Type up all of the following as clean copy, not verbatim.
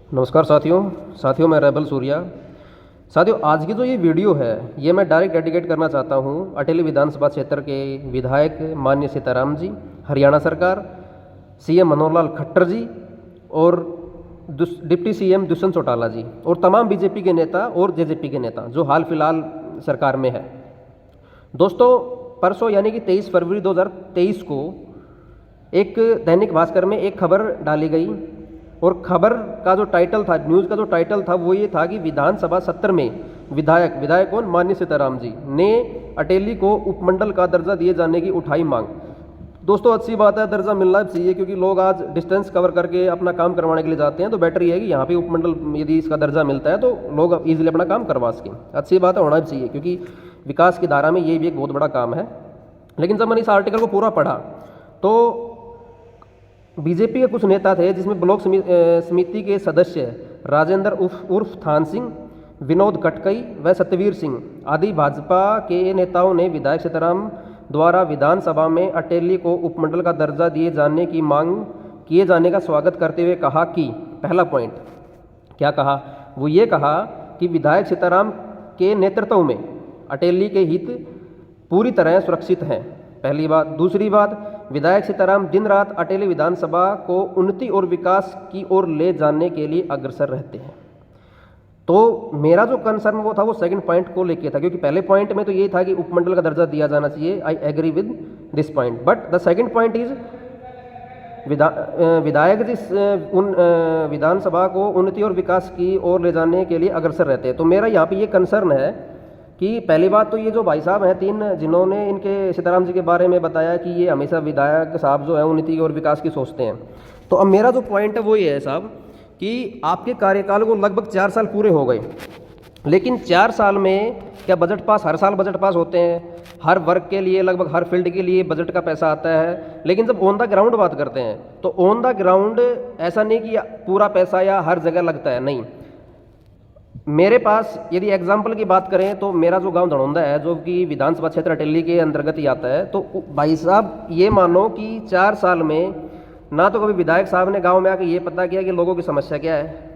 नमस्कार साथियों मैं रेबल सूर्या। साथियों, आज की जो ये वीडियो है ये मैं डायरेक्ट डेडिकेट करना चाहता हूँ अटेली विधानसभा क्षेत्र के विधायक माननीय सीताराम जी, हरियाणा सरकार, सीएम मनोहर लाल खट्टर जी और डिप्टी सीएम दुष्यंत चौटाला जी और तमाम बीजेपी के नेता और जेजेपी के नेता जो हाल फिलहाल सरकार में है। दोस्तों, परसों यानी कि 23 फरवरी 2023 को एक दैनिक भास्कर में एक खबर डाली गई और खबर का जो टाइटल था, न्यूज़ का जो टाइटल था वो ये था कि विधानसभा सत्र में विधायक कौन, माननीय सीताराम जी ने अटेली को उपमंडल का दर्जा दिए जाने की उठाई मांग। दोस्तों, अच्छी बात है, दर्जा मिलना चाहिए क्योंकि लोग आज डिस्टेंस कवर करके अपना काम करवाने के लिए जाते हैं, तो बेटर ये है कि यहाँ पे उपमंडल यदि इसका दर्जा मिलता है तो लोग ईजिली अपना काम करवा सकें। अच्छी बात है, होना भी चाहिए क्योंकि विकास की धारा में ये भी एक बहुत बड़ा काम है। लेकिन जब मैंने इस आर्टिकल को पूरा पढ़ा तो बीजेपी के कुछ नेता थे जिसमें ब्लॉक समिति के सदस्य राजेंद्र उर्फ थान सिंह, विनोद कटकई व सतवीर सिंह आदि भाजपा के नेताओं ने विधायक सीताराम द्वारा विधानसभा में अटेली को उपमंडल का दर्जा दिए जाने की मांग किए जाने का स्वागत करते हुए कहा कि पहला पॉइंट क्या कहा, वो ये कहा कि विधायक सीताराम के नेतृत्व में अटेली के हित पूरी तरह सुरक्षित हैं, पहली बात। दूसरी बात, विधायक सीताराम दिन रात अटेली विधानसभा को उन्नति और विकास की ओर ले जाने के लिए अग्रसर रहते हैं। तो मेरा जो कंसर्न वो था वो सेकंड पॉइंट को लेके था, क्योंकि पहले पॉइंट में तो यही था कि उपमंडल का दर्जा दिया जाना चाहिए, I agree with this point, but the second point is विधायक जिस विधानसभा को उन्नति और विकास की ओर ले जाने के लिए अग्रसर रहते हैं। तो मेरा यहाँ पे ये कंसर्न है कि पहली बात तो ये जो भाई साहब हैं तीन, जिन्होंने इनके सीताराम जी के बारे में बताया कि ये हमेशा विधायक साहब जो है उन्नति और विकास की सोचते हैं। तो अब मेरा जो पॉइंट है वो ये है साहब कि आपके कार्यकाल को लगभग 4 साल पूरे हो गए, लेकिन 4 साल में क्या बजट पास, हर साल बजट पास होते हैं, हर वर्ग के लिए लगभग हर फील्ड के लिए बजट का पैसा आता है, लेकिन जब ऑन द ग्राउंड बात करते हैं तो ऑन द ग्राउंड ऐसा नहीं कि पूरा पैसा या हर जगह लगता है, नहीं। मेरे पास यदि एग्जाम्पल की बात करें तो मेरा जो गांव धड़ौंदा है जो कि विधानसभा क्षेत्र अटेली के अंतर्गत ही आता है, तो भाई साहब ये मानो कि 4 साल में ना तो कभी विधायक साहब ने गांव में आके ये पता किया कि लोगों की समस्या क्या है।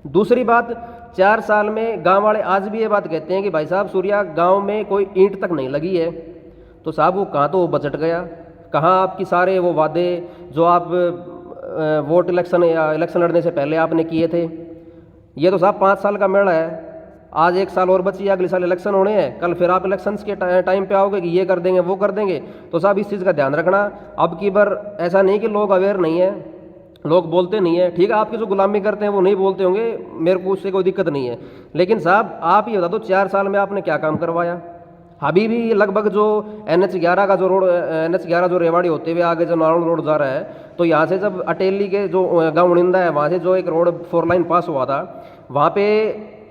दूसरी बात, 4 साल में गांव वाले आज भी ये बात कहते हैं कि भाई साहब सूर्या गांव में कोई ईंट तक नहीं लगी है। तो साहब वो कहाँ तो बजट गया, कहाँ आपकी सारे वो वादे जो आप वोट इलेक्शन या इलेक्शन लड़ने से पहले आपने किए थे। ये तो साहब 5 साल का मेला है, आज 1 साल और बची है, अगले साल इलेक्शन होने हैं, कल फिर आप इलेक्शंस के टाइम पे आओगे कि ये कर देंगे वो कर देंगे। तो साहब इस चीज़ का ध्यान रखना। अब की बार ऐसा नहीं कि लोग अवेयर नहीं है, लोग बोलते नहीं है, ठीक है, आपकी जो गुलामी करते हैं वो नहीं बोलते होंगे, मेरे को उससे कोई दिक्कत नहीं है, लेकिन साहब आप ये बता दो 4 साल में आपने क्या काम करवाया। अभी भी लगभग जो NH11 का जो रोड, NH11 जो रेवाड़ी होते हुए आगे जो नारायण रोड जा रहा है, तो यहाँ से जब अटेली के जो गाँव उड़िंदा है वहाँ से जो एक रोड 4 लाइन पास हुआ था, वहाँ पे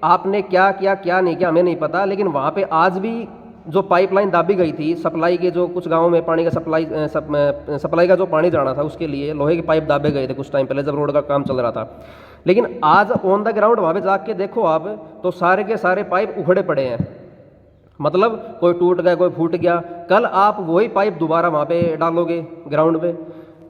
आपने क्या किया क्या नहीं किया हमें नहीं पता, लेकिन वहाँ पे आज भी जो पाइपलाइन दाबी गई थी सप्लाई के, जो कुछ गांवों में पानी का सप्लाई का जो पानी जाना था उसके लिए लोहे के पाइप दाबे गए थे कुछ टाइम पहले जब रोड का काम चल रहा था। लेकिन आज ऑन द ग्राउंड वहाँ पे जाके देखो आप तो सारे के सारे पाइप उखड़े पड़े हैं, मतलब कोई टूट गया कोई फूट गया। कल आप वही पाइप दोबारा वहाँ पे डालोगे ग्राउंड पे,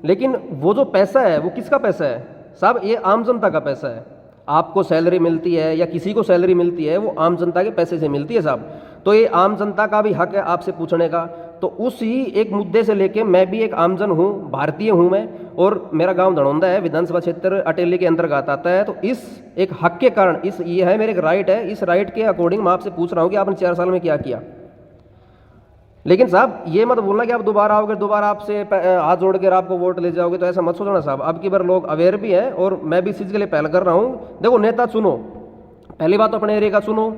लेकिन वो जो पैसा है वो किसका पैसा है साहब, ये आम जनता का पैसा है। आपको सैलरी मिलती है या किसी को सैलरी मिलती है वो आम जनता के पैसे से मिलती है साहब, तो ये आम जनता का भी हक है आपसे पूछने का। तो उसी एक मुद्दे से लेके मैं भी एक आमजन हूँ, भारतीय हूँ मैं, और मेरा गांव धड़ौंदा है, विधानसभा क्षेत्र अटेली के अंतर्गत आता है। तो इस एक हक के कारण, इस ये है मेरे एक राइट है, इस राइट के अकॉर्डिंग मैं आपसे पूछ रहा हूँ कि आपने 4 साल में क्या किया। लेकिन साहब ये मत बोलना कि आप दोबारा आओगे, दोबारा आपसे हाथ जोड़ कर आपको वोट ले जाओगे, तो ऐसा मत सोचना साहब। अब की बार लोग अवेयर भी हैं और मैं भी इस चीज़ के लिए पहल कर रहा हूँ। देखो, नेता चुनो, पहली बात तो अपने एरिया का चुनो,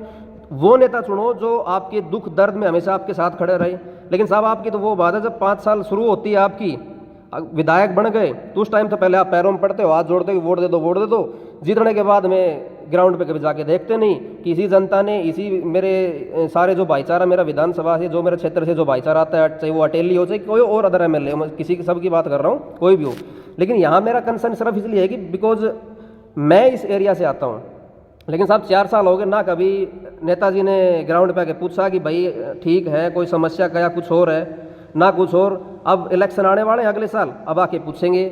वो नेता चुनो जो आपके दुख दर्द में हमेशा आपके साथ खड़े रहे। लेकिन साहब आपकी तो वो बात है, जब 5 साल शुरू होती है आपकी, विधायक बन गए तो उस टाइम तो पहले आप पैरों में पड़ते हो, हाथ जोड़ते हो, वोट दे दो वोट दे दो, जीतने के बाद में ग्राउंड पे कभी जाके देखते नहीं। किसी जनता ने, इसी मेरे सारे जो भाईचारा मेरा विधानसभा से, जो मेरे क्षेत्र से जो भाईचारा आता है, चाहे वो अटेली हो चाहे कोई और अदर MLA हो, किसी सब की बात कर रहा हूँ, कोई भी हो, लेकिन यहाँ मेरा कंसर्न सिर्फ इसलिए है कि बिकॉज मैं इस एरिया से आता हूँ। लेकिन साहब 4 साल हो गए ना, कभी नेताजी ने ग्राउंड पे आके पूछा कि भाई ठीक है कोई समस्या क्या कुछ और है ना कुछ और। अब इलेक्शन आने वाले हैं अगले साल, अब आके पूछेंगे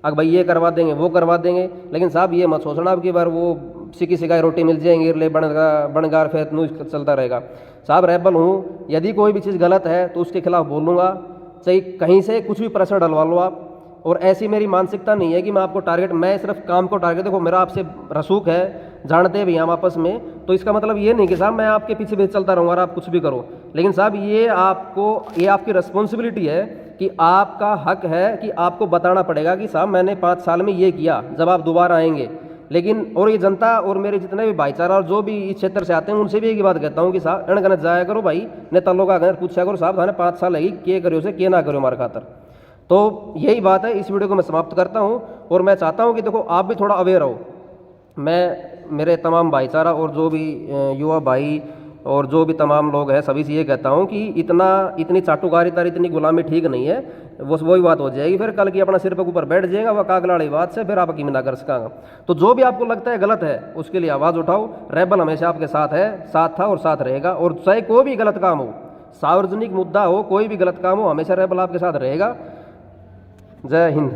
अगर भाई ये करवा देंगे वो करवा देंगे, लेकिन साहब ये मत सोचना अब की बार वो सिकी सिकाई रोटी मिल जाएंगी ले बनगार फेत नू चलता रहेगा। साहब रेबल हूँ, यदि कोई भी चीज़ गलत है तो उसके खिलाफ बोलूँगा, चाहे कहीं से कुछ भी प्रेशर डलवा लो आप। और ऐसी मेरी मानसिकता नहीं है कि मैं आपको टारगेट, मैं सिर्फ काम को टारगेट, देखो मेरा आपसे रसूख है, जानते भी हम आपस में, तो इसका मतलब ये नहीं कि साहब मैं आपके पीछे भी चलता रहूँगा और आप कुछ भी करो। लेकिन साहब ये आपकी रिस्पॉन्सिबिलिटी है कि आपका हक है कि आपको बताना पड़ेगा कि साहब मैंने 5 साल में ये किया, जब आप दोबारा आएंगे। लेकिन और ये जनता और मेरे जितने भी भाईचारा और जो भी इस क्षेत्र से आते हैं उनसे भी एक ही बात कहता हूँ कि साहब अणगणत जाया करो भाई, नेता लोग अगर पूछा करो साहब थाने 5 साल लगी के करो से के ना करो हमारे खातर। तो यही बात है, इस वीडियो को मैं समाप्त करता हूँ। और मैं चाहता हूँ कि देखो आप भी थोड़ा अवेयर हो। मैं मेरे तमाम भाईचारा और जो भी युवा भाई और जो भी तमाम लोग हैं सभी से ये कहता हूँ कि इतनी चाटुकारिता, इतनी गुलामी ठीक नहीं है। वही बात हो जाएगी फिर कल की अपना सिर पर ऊपर बैठ जाएगा वह कागलाड़ी बात से, फिर आप यकीन ना कर सकेंगे। तो जो भी आपको लगता है गलत है उसके लिए आवाज़ उठाओ। रेबल हमेशा आपके साथ है, साथ था और साथ रहेगा। और चाहे कोई भी गलत काम हो, सार्वजनिक मुद्दा हो, कोई भी गलत काम हो, हमेशा रेबल आपके साथ रहेगा। जय हिंद।